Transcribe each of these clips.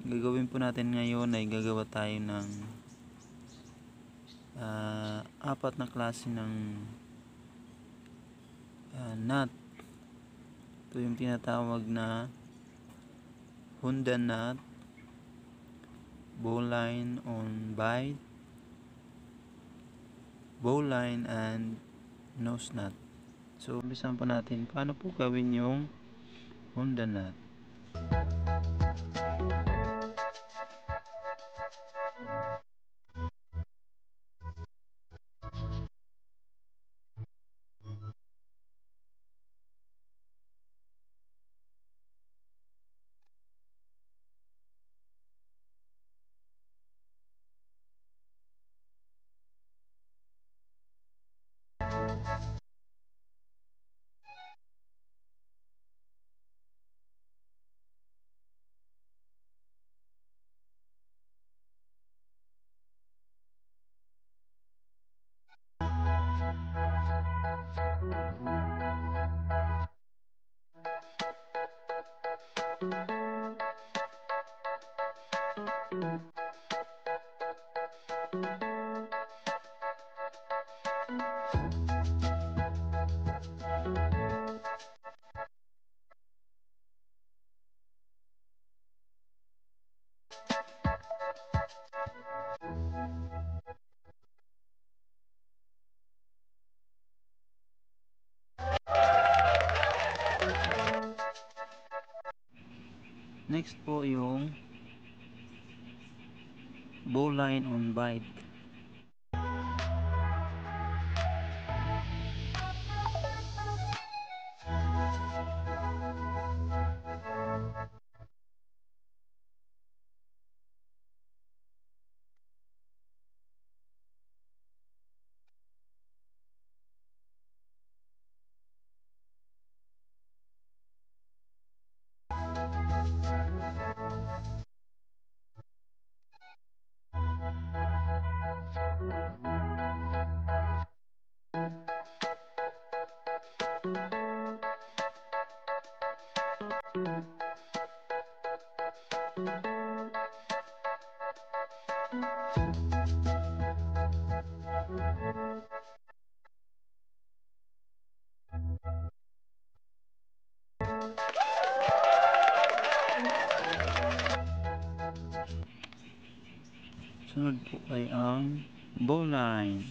Gagawin po natin ngayon ay gagawa tayo ng apat na klase ng nut. Ito yung tinatawag na Honda nut, bowline on bite, bowline, and nose nut. So umpisahan po natin paano po gawin yung Honda nut. Next po yung bowline on bite. Sunod po ay ang bowline.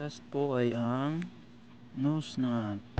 Last po ay ang nose nut.